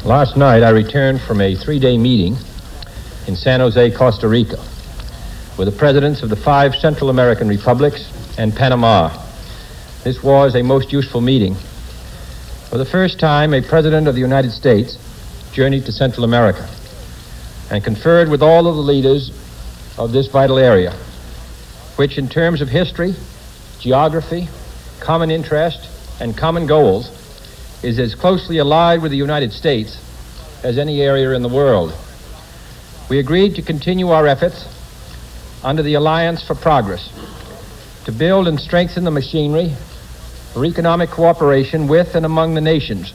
Last night I returned from a 3-day meeting in San Jose, Costa Rica, with the presidents of the 5 Central American republics and Panama. This was a most useful meeting. For the first time, a president of the United States journeyed to Central America and conferred with all of the leaders of this vital area, which in terms of history, geography, common interest, and common goals is as closely allied with the United States as any area in the world. We agreed to continue our efforts under the Alliance for Progress to build and strengthen the machinery for economic cooperation with and among the nations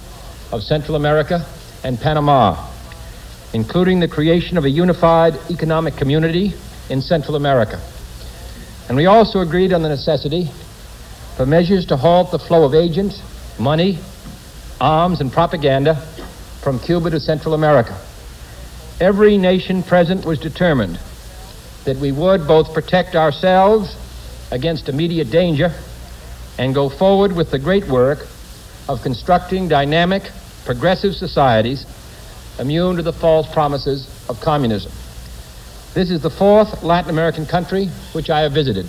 of Central America and Panama, including the creation of a unified economic community in Central America. And we also agreed on the necessity for measures to halt the flow of agents, money, arms, and propaganda from Cuba to Central America. Every nation present was determined that we would both protect ourselves against immediate danger and go forward with the great work of constructing dynamic, progressive societies immune to the false promises of communism. This is the 4th Latin American country which I have visited.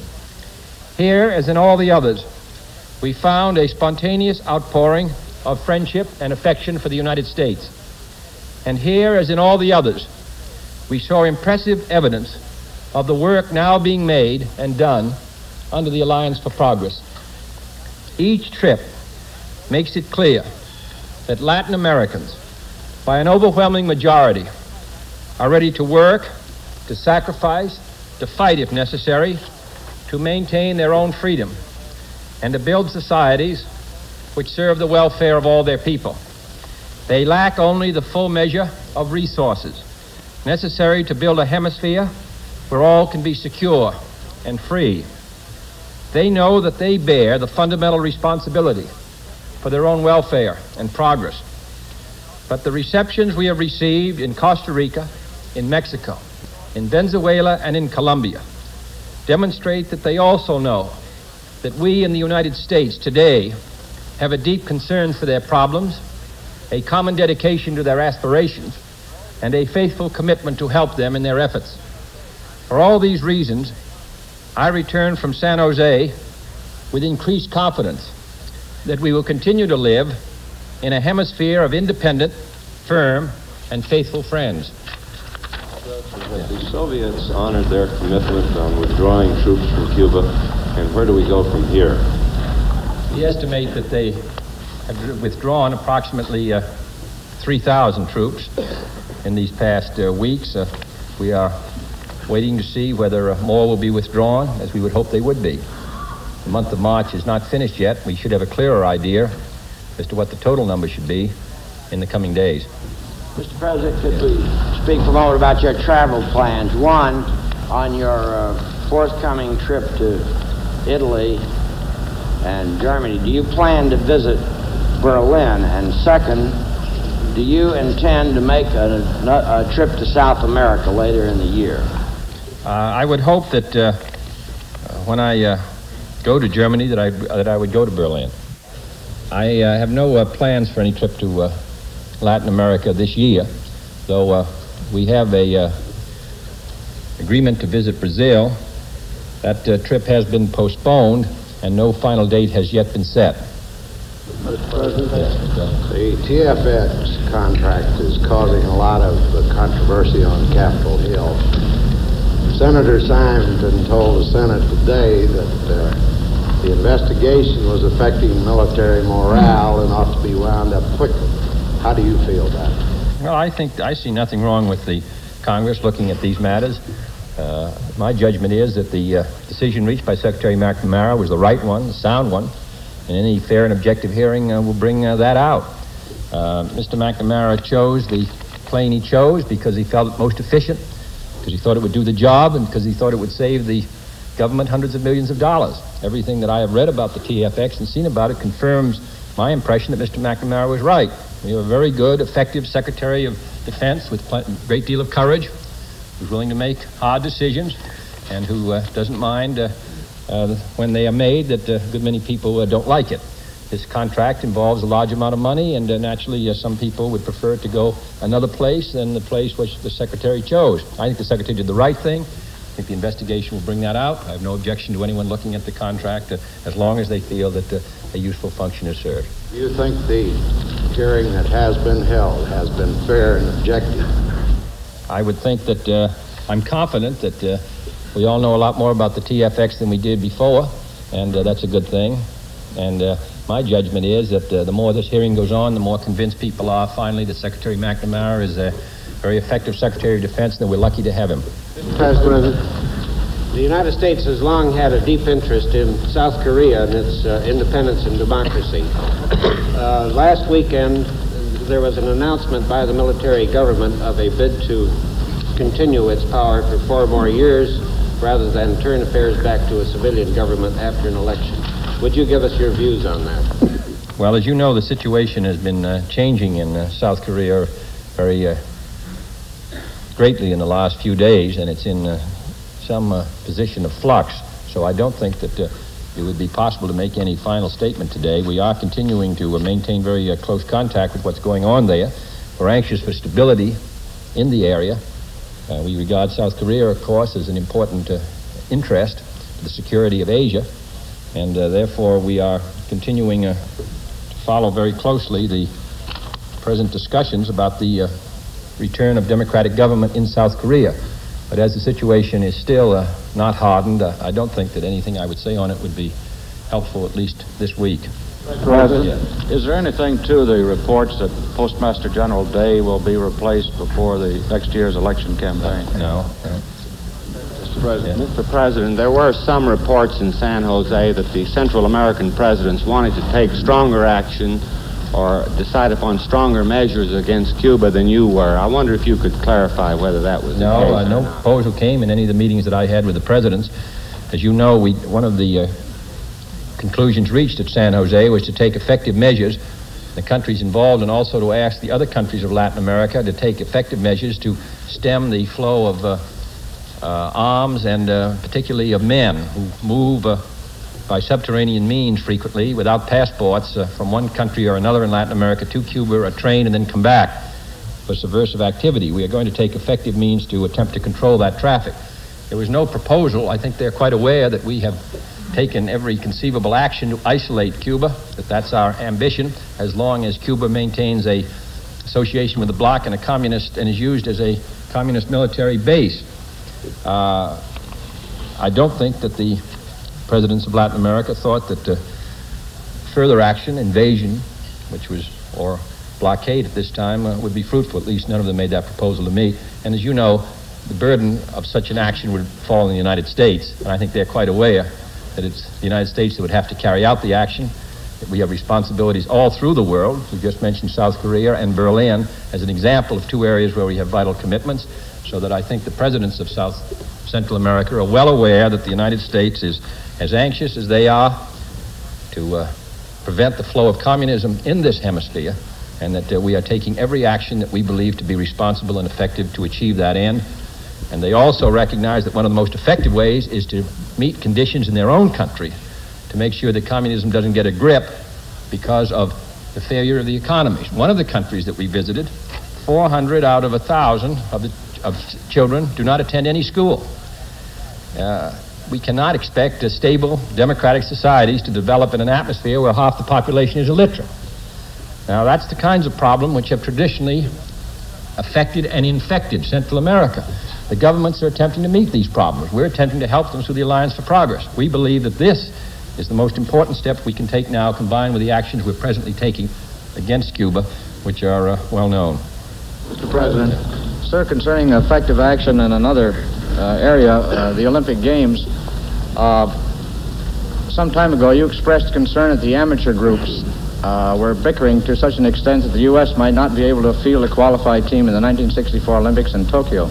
Here, as in all the others, we found a spontaneous outpouring of friendship and affection for the United States. And here, as in all the others, we saw impressive evidence of the work now being made and done under the Alliance for Progress. Each trip makes it clear that Latin Americans, by an overwhelming majority, are ready to work, to sacrifice, to fight if necessary, to maintain their own freedom, and to build societies which serve the welfare of all their people. They lack only the full measure of resources necessary to build a hemisphere where all can be secure and free. They know that they bear the fundamental responsibility for their own welfare and progress. But the receptions we have received in Costa Rica, in Mexico, in Venezuela, and in Colombia demonstrate that they also know that we in the United States today have a deep concern for their problems, a common dedication to their aspirations, and a faithful commitment to help them in their efforts. For all these reasons, I return from San Jose with increased confidence that we will continue to live in a hemisphere of independent, firm, and faithful friends. The Soviets honored their commitment on withdrawing troops from Cuba, and where do we go from here? We estimate that they have withdrawn approximately 3,000 troops in these past weeks. We are waiting to see whether more will be withdrawn, as we would hope they would be. The month of March is not finished yet. We should have a clearer idea as to what the total number should be in the coming days. Mr. President, could we speak for a moment about your travel plans? One, on your forthcoming trip to Italy and Germany, do you plan to visit Berlin? And second, do you intend to make a trip to South America later in the year? I would hope that when I go to Germany that I would go to Berlin. I have no plans for any trip to Latin America this year, though we have a agreement to visit Brazil. That trip has been postponed, and no final date has yet been set. Mr. President, the TFX contract is causing a lot of controversy on Capitol Hill. Senator Simonton told the Senate today that the investigation was affecting military morale and ought to be wound up quickly. How do you feel about it? Well, I see nothing wrong with the Congress looking at these matters. My judgment is that the decision reached by Secretary McNamara was the right one, the sound one, and any fair and objective hearing will bring that out. Mr. McNamara chose the plane he chose because he felt it most efficient, because he thought it would do the job, and because he thought it would save the government hundreds of millions of dollars. Everything that I have read about the TFX and seen about it confirms my impression that Mr. McNamara was right. We have a very good, effective Secretary of Defense with a great deal of courage, who's willing to make hard decisions, and who doesn't mind when they are made that a good many people don't like it. this contract involves a large amount of money, and naturally some people would prefer to go another place than the place which the Secretary chose. I think the Secretary did the right thing. I think the investigation will bring that out. I have no objection to anyone looking at the contract as long as they feel that a useful function is served. Do you think the hearing that has been held has been fair and objective? I would think that I'm confident that we all know a lot more about the TFX than we did before, and that's a good thing. And my judgment is that the more this hearing goes on, the more convinced people are finally that Secretary McNamara is a very effective Secretary of Defense, and that we're lucky to have him. Mr. President, the United States has long had a deep interest in South Korea and its independence and democracy. Last weekend, there was an announcement by the military government of a bid to continue its power for 4 more years rather than turn affairs back to a civilian government after an election. Would you give us your views on that? Well, as you know, the situation has been changing in South Korea very greatly in the last few days, and it's in some position of flux. So I don't think that it would be possible to make any final statement today. We are continuing to maintain very close contact with what's going on there. We're anxious for stability in the area. We regard South Korea, of course, as an important interest to the security of Asia, and therefore we are continuing to follow very closely the present discussions about the return of democratic government in South Korea. But as the situation is still not hardened, I don't think that anything I would say on it would be helpful, at least this week. President, is there anything to the reports that Postmaster General Day will be replaced before the next year's election campaign? No. Mr. President, there were some reports in San Jose that the Central American presidents wanted to take stronger action or decide upon stronger measures against Cuba than you were. I wonder if you could clarify whether that was the case. No proposal came in any of the meetings that I had with the presidents. As you know, one of the conclusions reached at San Jose was to take effective measures, the countries involved, and also to ask the other countries of Latin America to take effective measures to stem the flow of arms and particularly of men who move by subterranean means frequently without passports from one country or another in Latin America to Cuba, are trained and then come back for subversive activity. We are going to take effective means to attempt to control that traffic. There was no proposal. I think they're quite aware that we have taken every conceivable action to isolate Cuba, that's our ambition, as long as Cuba maintains a association with the bloc and and is used as a communist military base. I don't think that the presidents of Latin America thought that further action, invasion, or blockade at this time would be fruitful. At least none of them made that proposal to me. And as you know, the burden of such an action would fall on the United States, and I think they're quite aware that it's the United States that would have to carry out the action, that we have responsibilities all through the world. We just mentioned South Korea and Berlin as an example of 2 areas where we have vital commitments, so that I think the presidents of Central America are well aware that the United States is as anxious as they are to prevent the flow of communism in this hemisphere, and that we are taking every action that we believe to be responsible and effective to achieve that end. And they also recognize that one of the most effective ways is to meet conditions in their own country to make sure that communism doesn't get a grip because of the failure of the economies. One of the countries that we visited, 400 out of 1,000 of children do not attend any school. We cannot expect stable democratic societies to develop in an atmosphere where half the population is illiterate. Now, that's the kinds of problem which have traditionally affected and infected Central America. The governments are attempting to meet these problems. We're attempting to help them through the Alliance for Progress. We believe that this is the most important step we can take now, combined with the actions we're presently taking against Cuba, which are well known. Mr. President, sir, concerning effective action in another area, the Olympic Games, some time ago you expressed concern that the amateur groups were bickering to such an extent that the U.S. might not be able to field a qualified team in the 1964 Olympics in Tokyo.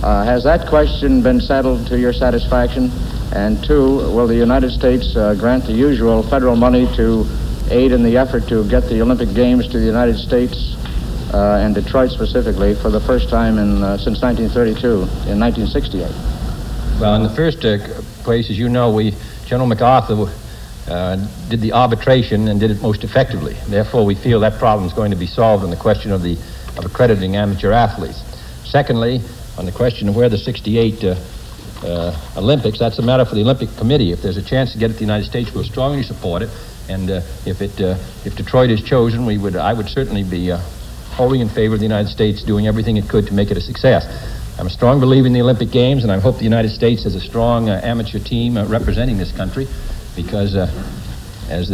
Has that question been settled to your satisfaction? And 2, will the United States grant the usual federal money to aid in the effort to get the Olympic Games to the United States and Detroit specifically for the first time since 1932, in 1968? Well, in the first place, as you know, General MacArthur did the arbitration and did it most effectively. Therefore, we feel that problem is going to be solved on the question of accrediting amateur athletes. Secondly, on the question of where the 68 Olympics, that's a matter for the Olympic Committee. If there's a chance to get it to the United States, we'll strongly support it. And if Detroit is chosen, I would certainly be wholly in favor of the United States doing everything it could to make it a success. I'm a strong believer in the Olympic Games, and I hope the United States has a strong amateur team representing this country, because this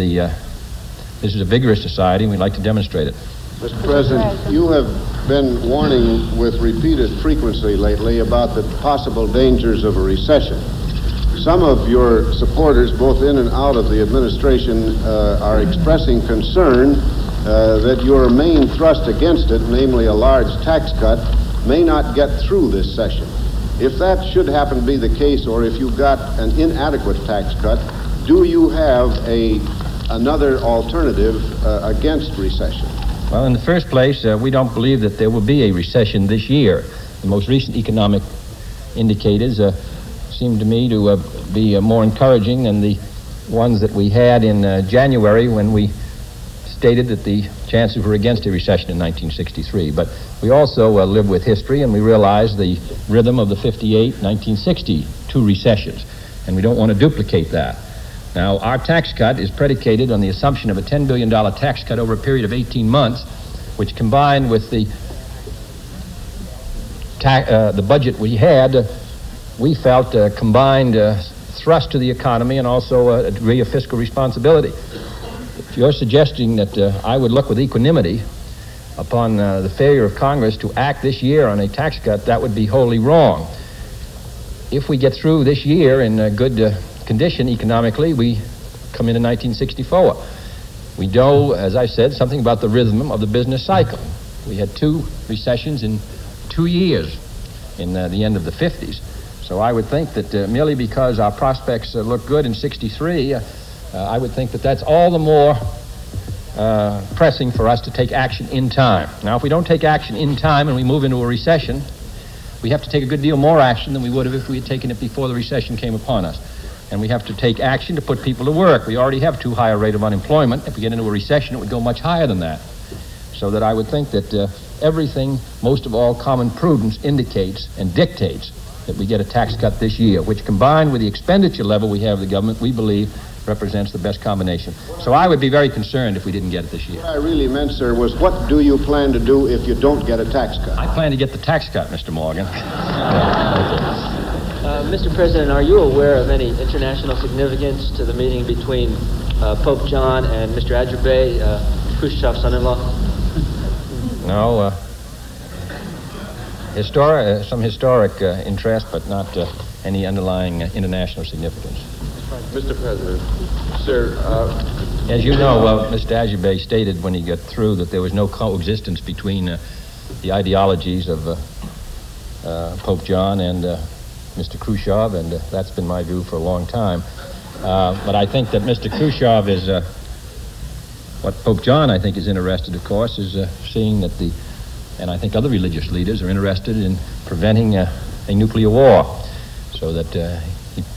is a vigorous society, and we'd like to demonstrate it. Mr. President, you have been warning with repeated frequency lately about the possible dangers of a recession. Some of your supporters, both in and out of the administration, are expressing concern that your main thrust against it, namely a large tax cut, may not get through this session. If that should happen to be the case, or if you got an inadequate tax cut, do you have another alternative against recession? Well, in the first place, we don't believe that there will be a recession this year. The most recent economic indicators seem to me to be more encouraging than the ones that we had in January, when we stated that the chances were against a recession in 1963. But we also live with history, and we realize the rhythm of the 1962 recessions, and we don't want to duplicate that. Now, our tax cut is predicated on the assumption of a $10 billion tax cut over a period of 18 months, which, combined with the budget we had, we felt combined thrust to the economy and also a degree of fiscal responsibility. If you're suggesting that I would look with equanimity upon the failure of Congress to act this year on a tax cut, that would be wholly wrong. If we get through this year in good condition economically, we come into 1964. We know, as I said, something about the rhythm of the business cycle. We had 2 recessions in 2 years in the end of the 50s. So I would think that merely because our prospects look good in 63, I would think that that's all the more pressing for us to take action in time. Now, if we don't take action in time and we move into a recession, we have to take a good deal more action than we would have if we had taken it before the recession came upon us. And we have to take action to put people to work. We already have too high a rate of unemployment. If we get into a recession, it would go much higher than that. So that I would think that everything, most of all common prudence, indicates and dictates that we get a tax cut this year, which, combined with the expenditure level we have of the government, we believe represents the best combination. So I would be very concerned if we didn't get it this year. What I really meant, sir, was what do you plan to do if you don't get a tax cut? I plan to get the tax cut, Mr. Morgan. Mr. President, are you aware of any international significance to the meeting between Pope John and Mr. Adjabay, Khrushchev's son-in-law? No. Some historic interest, but not any underlying international significance. Mr. President, sir, as you know, Mr. Adjabay stated when he got through that there was no coexistence between the ideologies of Pope John and Mr. Khrushchev, and that's been my view for a long time. But I think that Mr. Khrushchev is, what Pope John, I think, is interested, of course, is seeing that and I think other religious leaders are interested in preventing a nuclear war, so that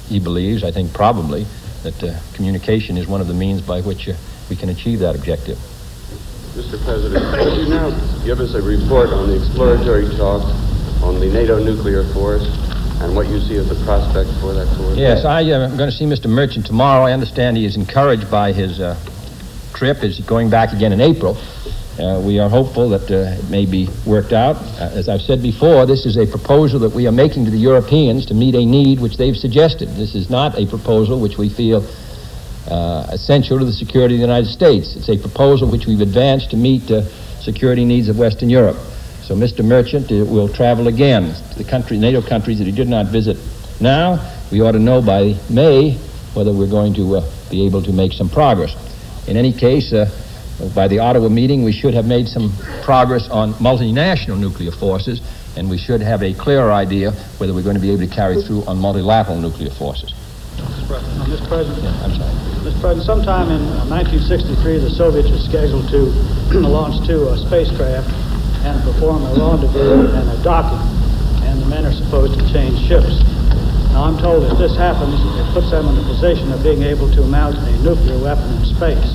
he believes, I think probably, that communication is one of the means by which we can achieve that objective. Mr. President, could you now give us a report on the exploratory talks on the NATO nuclear force and what you see as the prospect for that force? Yes, I'm going to see Mr. Merchant tomorrow. I understand he is encouraged by his trip. He's going back again in April. We are hopeful that it may be worked out. As I've said before, this is a proposal that we are making to the Europeans to meet a need which they've suggested. This is not a proposal which we feel essential to the security of the United States. It's a proposal which we've advanced to meet security needs of Western Europe. So Mr. Merchant will travel again to the NATO countries that he did not visit now. We ought to know by May whether we're going to be able to make some progress. In any case, by the Ottawa meeting, we should have made some progress on multinational nuclear forces, and we should have a clearer idea whether we're going to be able to carry through on multilateral nuclear forces. Mr. President, Yeah, I'm sorry. Mr. President, sometime in 1963, the Soviets were scheduled to launch 2 spacecraft and perform a rendezvous and a docking, and the men are supposed to change ships. Now, I'm told if this happens, it puts them in a position of being able to mount a nuclear weapon in space.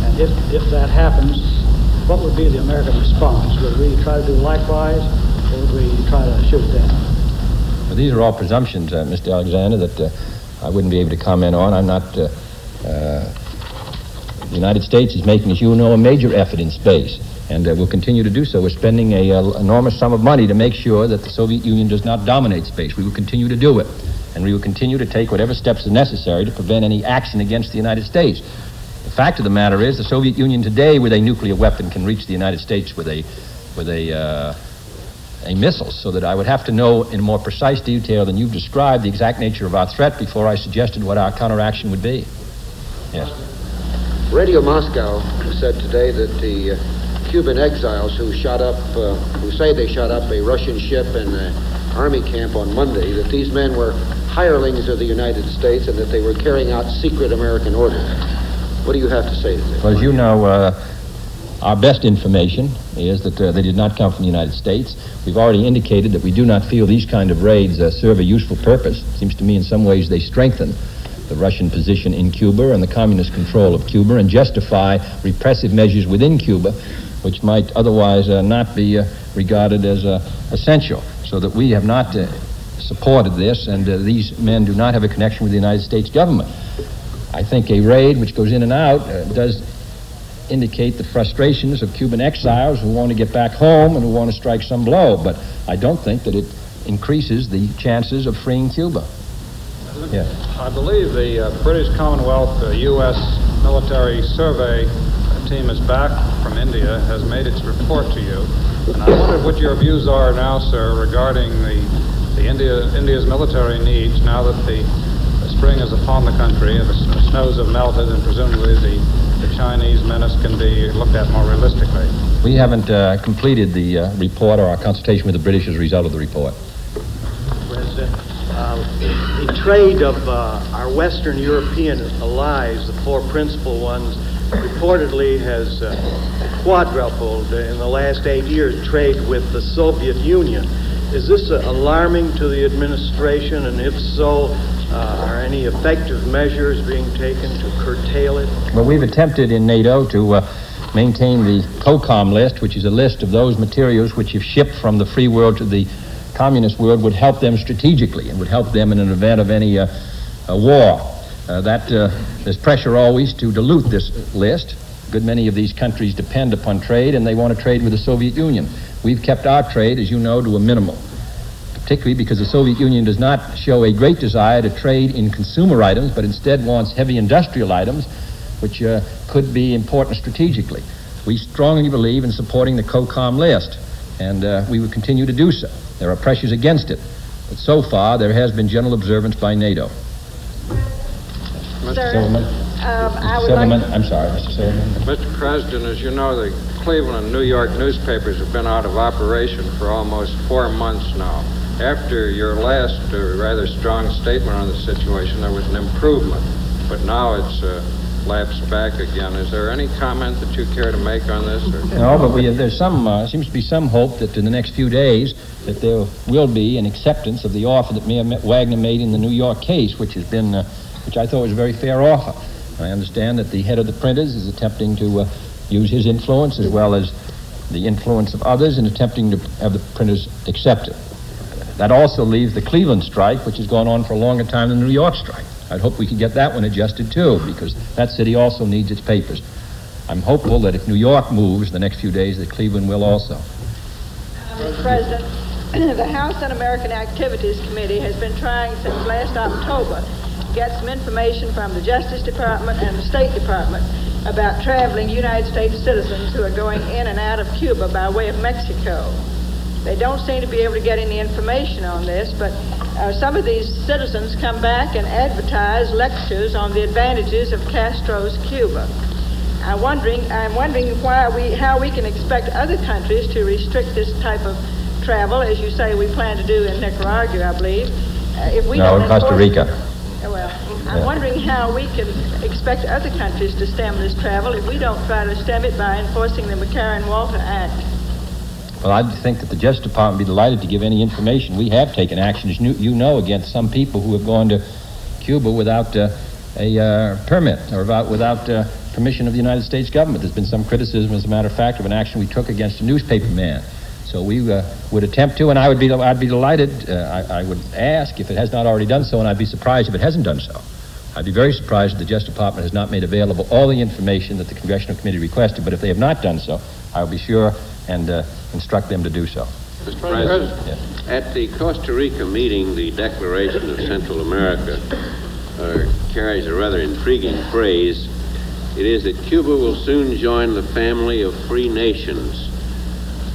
And if that happens, what would be the American response? Would we try to do likewise, or would we try to shoot it down? Well, these are all presumptions, Mr. Alexander, that I wouldn't be able to comment on. I'm not... the United States is making, as you know, a major effort in space, and will continue to do so. We're spending an enormous sum of money to make sure that the Soviet Union does not dominate space. We will continue to do it, and we will continue to take whatever steps are necessary to prevent any action against the United States. The fact of the matter is the Soviet Union today, with a nuclear weapon, can reach the United States with a missile, so that I would have to know in more precise detail than you've described the exact nature of our threat before I suggested what our counteraction would be. Yes. Radio Moscow said today that the Cuban exiles who say they shot up a Russian ship in an army camp on Monday, that these men were hirelings of the United States and that they were carrying out secret American orders. What do you have to say to this? Well, as you know, our best information is that they did not come from the United States. We've already indicated that we do not feel these kind of raids serve a useful purpose. It seems to me in some ways they strengthen the Russian position in Cuba and the communist control of Cuba and justify repressive measures within Cuba which might otherwise not be regarded as essential. So that we have not supported this, and these men do not have a connection with the United States government. I think a raid which goes in and out does indicate the frustrations of Cuban exiles who want to get back home and who want to strike some blow, but I don't think that it increases the chances of freeing Cuba. Yeah. I believe the British Commonwealth U.S. military survey team is back from India, has made its report to you, and I wondered what your views are now, sir, regarding India's military needs now that the spring is upon the country and the snows have melted, and presumably the Chinese menace can be looked at more realistically. We haven't completed the report or our consultation with the British as a result of the report. President, the trade of our Western European allies, the four principal ones, reportedly has quadrupled in the last 8 years, trade with the Soviet Union. Is this alarming to the administration, and if so, are any effective measures being taken to curtail it? Well, we've attempted in NATO to maintain the COCOM list, which is a list of those materials which, if shipped from the free world to the communist world, would help them strategically and would help them in an event of any war. There's pressure always to dilute this list. A good many of these countries depend upon trade, and they want to trade with the Soviet Union. We've kept our trade, as you know, to a minimum, particularly because the Soviet Union does not show a great desire to trade in consumer items, but instead wants heavy industrial items, which could be important strategically. We strongly believe in supporting the COCOM list, and we will continue to do so. There are pressures against it, but so far there has been general observance by NATO. Mr. Silverman? I'm sorry, Mr. Silverman. Mr. President, as you know, the Cleveland and New York newspapers have been out of operation for almost 4 months now. After your last rather strong statement on the situation, there was an improvement, but now it's lapsed back again. Is there any comment that you care to make on this? Or? No, but there's seems to be some hope that in the next few days that there will be an acceptance of the offer that Mayor Wagner made in the New York case, which has been, which I thought was a very fair offer. I understand that the head of the printers is attempting to use his influence as well as the influence of others in attempting to have the printers accept it. That also leaves the Cleveland strike, which has gone on for a longer time than the New York strike. I'd hope we could get that one adjusted too, because that city also needs its papers. I'm hopeful that if New York moves in the next few days, that Cleveland will also. Mr. President, the House Un-American Activities Committee has been trying since last October to get some information from the Justice Department and the State Department about traveling United States citizens who are going in and out of Cuba by way of Mexico. They don't seem to be able to get any information on this, but some of these citizens come back and advertise lectures on the advantages of Castro's Cuba. I'm wondering how we can expect other countries to restrict this type of travel, as you say we plan to do in Nicaragua, I believe. If we no, in Costa Rica. I'm wondering how we can expect other countries to stem this travel if we don't try to stem it by enforcing the McCarran-Walter Act. Well, I think that the Justice Department would be delighted to give any information. We have taken action, as you know, against some people who have gone to Cuba without a permit or without permission of the United States government. There's been some criticism, as a matter of fact, of an action we took against a newspaper man. So we would attempt to, and I'd be delighted. I would ask if it has not already done so, and I'd be surprised if it hasn't done so. I'd be very surprised if the Justice Department has not made available all the information that the Congressional Committee requested, but if they have not done so, I'll be sure and instruct them to do so. Mr. President, yes. At the Costa Rica meeting, the Declaration of Central America carries a rather intriguing phrase. It is that Cuba will soon join the family of free nations.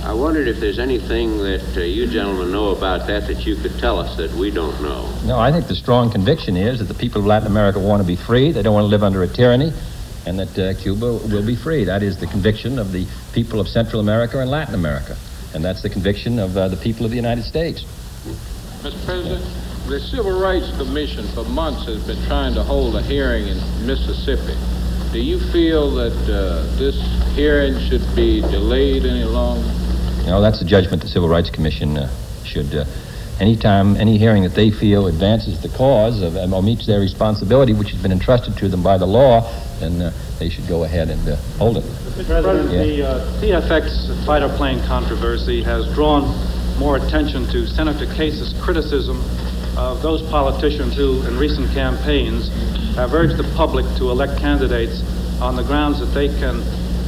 I wondered if there's anything that you gentlemen know about that you could tell us that we don't know. No, I think the strong conviction is that the people of Latin America want to be free. They don't want to live under a tyranny, and that Cuba will be free. That is the conviction of the people of Central America and Latin America, and that's the conviction of the people of the United States. Mr. President, the Civil Rights Commission for months has been trying to hold a hearing in Mississippi. Do you feel that this hearing should be delayed any longer? No, that's the judgment the Civil Rights Commission should, any hearing that they feel advances the cause of, or meets their responsibility, which has been entrusted to them by the law, then they should go ahead and hold it. Mr. President, the TFX fighter plane controversy has drawn more attention to Senator Case's criticism of those politicians who, in recent campaigns, have urged the public to elect candidates on the grounds that they can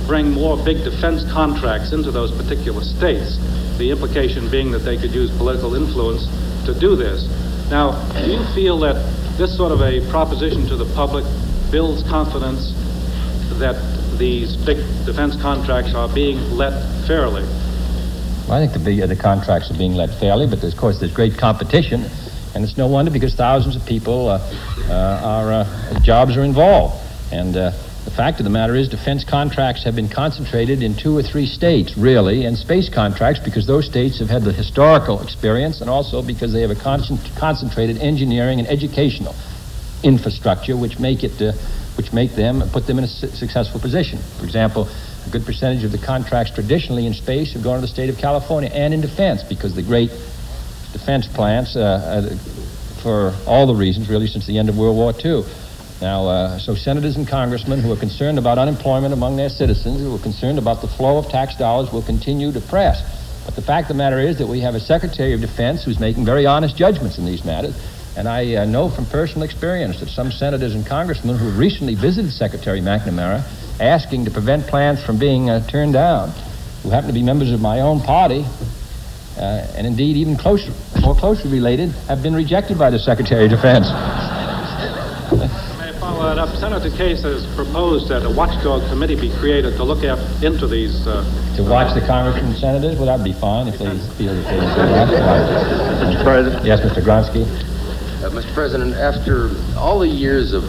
bring more big defense contracts into those particular states, the implication being that they could use political influence to do this. Now, do you feel that this sort of a proposition to the public builds confidence that these big defense contracts are being let fairly? Well, I think the contracts are being let fairly, but of course there's great competition, and it's no wonder because thousands of people jobs are involved. And the fact of the matter is defense contracts have been concentrated in 2 or 3 states, really, and space contracts because those states have had the historical experience and also because they have a concentrated engineering and educational infrastructure which make them put them in a successful position. For example, a good percentage of the contracts traditionally in space have gone to the state of California and in defense because the great defense plants, for all the reasons really since the end of World War II. Now, so senators and congressmen who are concerned about unemployment among their citizens, who are concerned about the flow of tax dollars, will continue to press. But the fact of the matter is that we have a Secretary of Defense who's making very honest judgments in these matters. And I know from personal experience that some senators and congressmen who have recently visited Secretary McNamara asking to prevent plans from being turned down, who happen to be members of my own party, and indeed even more closely related, have been rejected by the Secretary of Defense. Follow that up. Senator Case has proposed that a watchdog committee be created to look into these... To watch the congressmen and senators? Well, that'd be fine if they feel that they Mr. President? Yes, Mr. Gronsky? Mr. President, after all the years of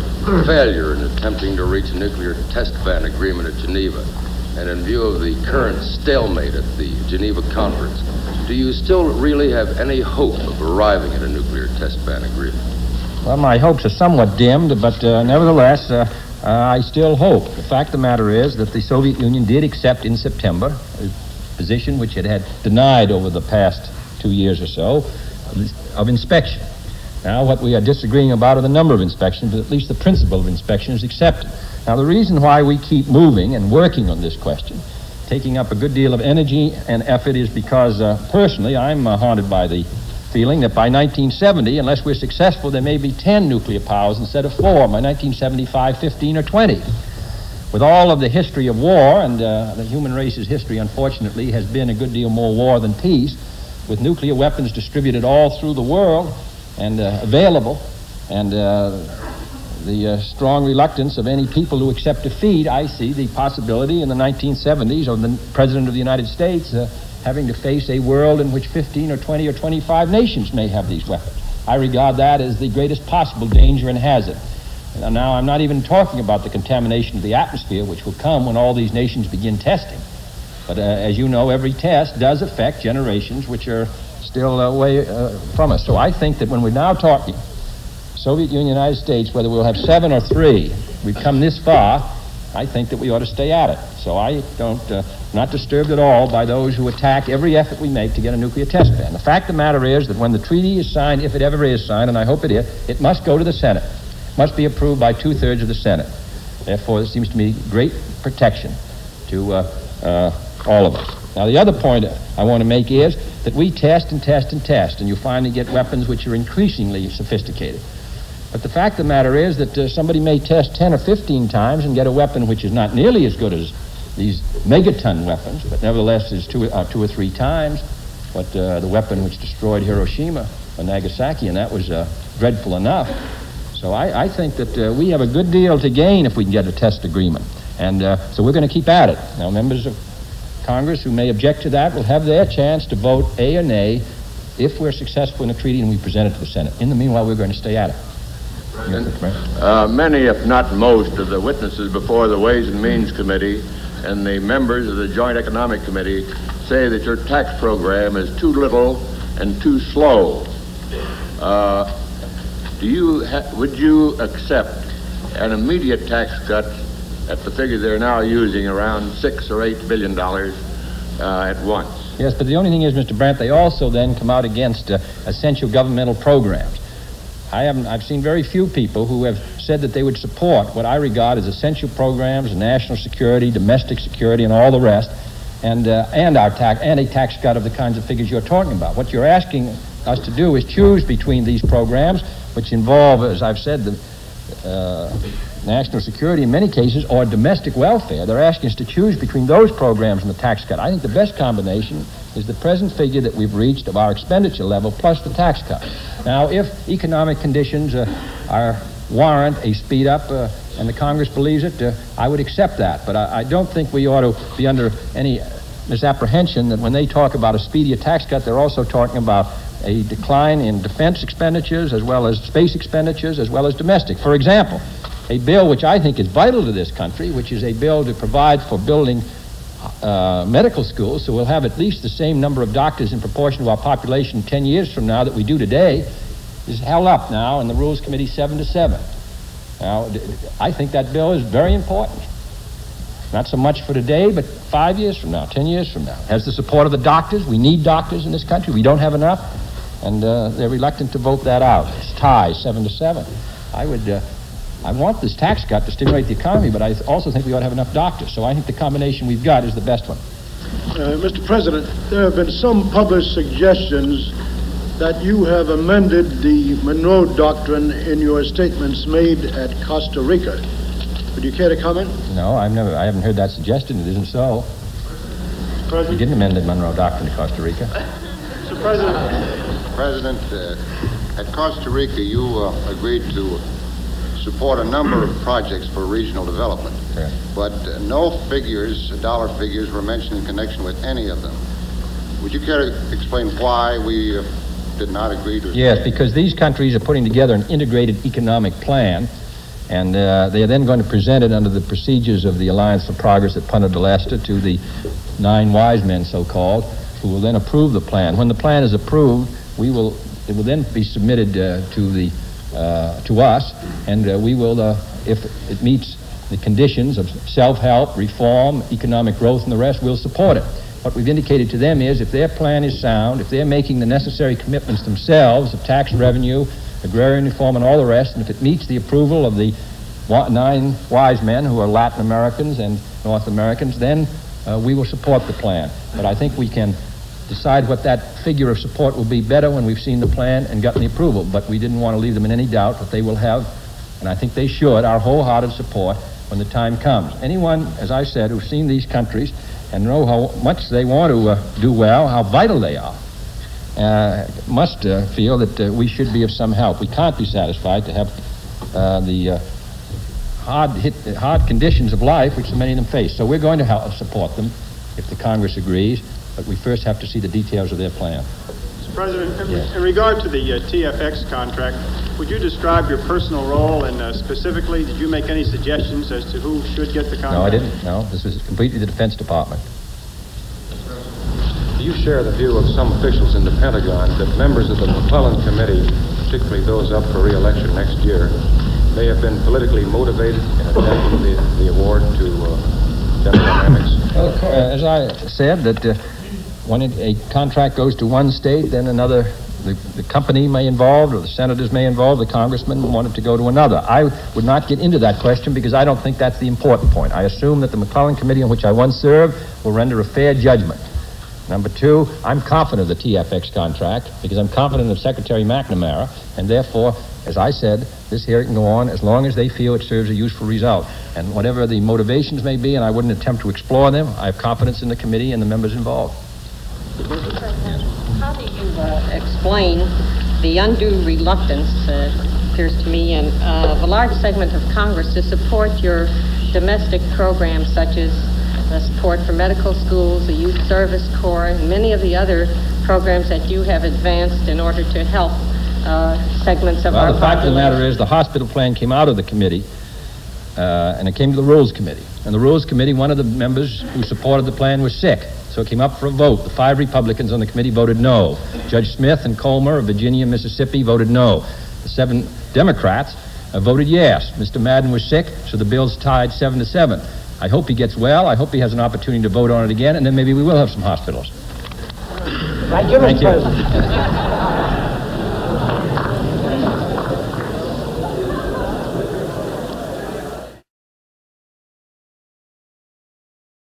failure in attempting to reach a nuclear test ban agreement at Geneva, and in view of the current stalemate at the Geneva conference, do you still really have any hope of arriving at a nuclear test ban agreement? Well, my hopes are somewhat dimmed, but nevertheless, I still hope. The fact of the matter is that the Soviet Union did accept in September a position which it had denied over the past 2 years or so of inspection. Now, what we are disagreeing about are the number of inspections, but at least the principle of inspection is accepted. Now, the reason why we keep moving and working on this question, taking up a good deal of energy and effort, is because personally I'm haunted by the feeling that by 1970, unless we're successful, there may be 10 nuclear powers instead of 4. By 1975, 15 or 20. With all of the history of war, and the human race's history, unfortunately, has been a good deal more war than peace, with nuclear weapons distributed all through the world and available, and the strong reluctance of any people who accept defeat, I see the possibility in the 1970s of the President of the United States having to face a world in which 15 or 20 or 25 nations may have these weapons. I regard that as the greatest possible danger and hazard. And now, I'm not even talking about the contamination of the atmosphere, which will come when all these nations begin testing. But as you know, every test does affect generations which are still away from us. So I think that when we're now talking Soviet Union, United States, whether we'll have 7 or 3, we've come this far, I think that we ought to stay at it. So I don't, not disturbed at all by those who attack every effort we make to get a nuclear test ban. The fact of the matter is that when the treaty is signed, if it ever is signed, and I hope it is, it must go to the Senate. It must be approved by 2/3 of the Senate. Therefore, there seems to me great protection to all of us. Now, the other point I want to make is that we test and test and test, and you finally get weapons which are increasingly sophisticated. But the fact of the matter is that somebody may test 10 or 15 times and get a weapon which is not nearly as good as these megaton weapons, but nevertheless is two or three times what the weapon which destroyed Hiroshima or Nagasaki, and that was dreadful enough. So I think that we have a good deal to gain if we can get a test agreement. And so we're going to keep at it. Now, members of Congress who may object to that will have their chance to vote A or nay if we're successful in a treaty and we present it to the Senate. In the meanwhile, we're going to stay at it. Many, if not most, of the witnesses before the Ways and Means Committee and the members of the Joint Economic Committee say that your tax program is too little and too slow. Would you accept an immediate tax cut at the figure they're now using, around $6 or $8 billion at once? Yes, but the only thing is, Mr. Brandt, they also then come out against essential governmental programs. I've seen very few people who have said that they would support what I regard as essential programs, national security, domestic security, and all the rest, and a tax cut of the kinds of figures you're talking about. What you're asking us to do is choose between these programs, which involve, as I've said, the national security in many cases, or domestic welfare. They're asking us to choose between those programs and the tax cut. I think the best combination is the present figure that we've reached of our expenditure level plus the tax cut. Now, if economic conditions warrant a speed up and the Congress believes it, I would accept that. But I don't think we ought to be under any misapprehension that when they talk about a speedier tax cut, they're also talking about a decline in defense expenditures as well as space expenditures as well as domestic. For example, a bill which I think is vital to this country, which is a bill to provide for building medical schools, so we'll have at least the same number of doctors in proportion to our population 10 years from now that we do today, is held up now in the Rules Committee 7-7. Now, I think that bill is very important. Not so much for today, but 5 years from now, 10 years from now. It has the support of the doctors. We need doctors in this country. We don't have enough, and they're reluctant to vote that out. It's ties, 7-7. I want this tax cut to stimulate the economy, but I also think we ought to have enough doctors. So I think the combination we've got is the best one. Mr. President, there have been some published suggestions that you have amended the Monroe Doctrine in your statements made at Costa Rica. Would you care to comment? No, I haven't heard that suggested. It isn't so. We didn't amend the Monroe Doctrine to Costa Rica. Mr. President. At Costa Rica, you agreed to support a number of projects for regional development. Correct. But no figures, dollar figures, were mentioned in connection with any of them. Would you care to explain why we did not agree to? Yes, because these countries are putting together an integrated economic plan, and they are then going to present it under the procedures of the Alliance for Progress at Punta del Este to the 9 wise men, so-called, who will then approve the plan. When the plan is approved, it will then be submitted to us, and we will, if it meets the conditions of self-help, reform, economic growth, and the rest, we'll support it. What we've indicated to them is if their plan is sound, if they're making the necessary commitments themselves of tax revenue, agrarian reform, and all the rest, and if it meets the approval of the 9 wise men who are Latin Americans and North Americans, then we will support the plan. But I think we can decide what that figure of support will be better when we've seen the plan and gotten the approval. But we didn't want to leave them in any doubt that they will have, and I think they should, our wholehearted support when the time comes. Anyone, as I said, who's seen these countries and know how much they want to do well, how vital they are, must feel that we should be of some help. We can't be satisfied to have the hard conditions of life which so many of them face. So we're going to help support them if the Congress agrees, but we first have to see the details of their plan. Mr. President, Yes. in regard to the TFX contract, would you describe your personal role, and specifically, did you make any suggestions as to who should get the contract? No, I didn't. No, this is completely the Defense Department. Do you share the view of some officials in the Pentagon that members of the McClellan Committee, particularly those up for re-election next year, may have been politically motivated in attempting the award to General Dynamics? Well, as I said, that when a contract goes to one state, then another, the company may involve, or the senators may involve, the congressman want it to go to another. I would not get into that question because I don't think that's the important point. I assume that the McClellan Committee on which I once served will render a fair judgment. Number two, I'm confident of the TFX contract because I'm confident of Secretary McNamara, and therefore, as I said, this hearing can go on as long as they feel it serves a useful result. And whatever the motivations may be, and I wouldn't attempt to explore them, I have confidence in the committee and the members involved. How do you explain the undue reluctance, appears to me, in the large segment of Congress to support your domestic programs such as support for medical schools, the Youth Service Corps, and many of the other programs that you have advanced in order to help segments of our population? Well, the fact of the matter is the hospital plan came out of the committee and it came to the Rules Committee. And the Rules Committee, one of the members who supported the plan was sick, so it came up for a vote. The 5 Republicans on the committee voted no. Judge Smith and Colmer of Virginia and Mississippi voted no. The 7 Democrats voted yes. Mr. Madden was sick, so the bill's tied 7-7. I hope he gets well. I hope he has an opportunity to vote on it again, and then maybe we will have some hospitals. Thank you, Mr. Thank you. President.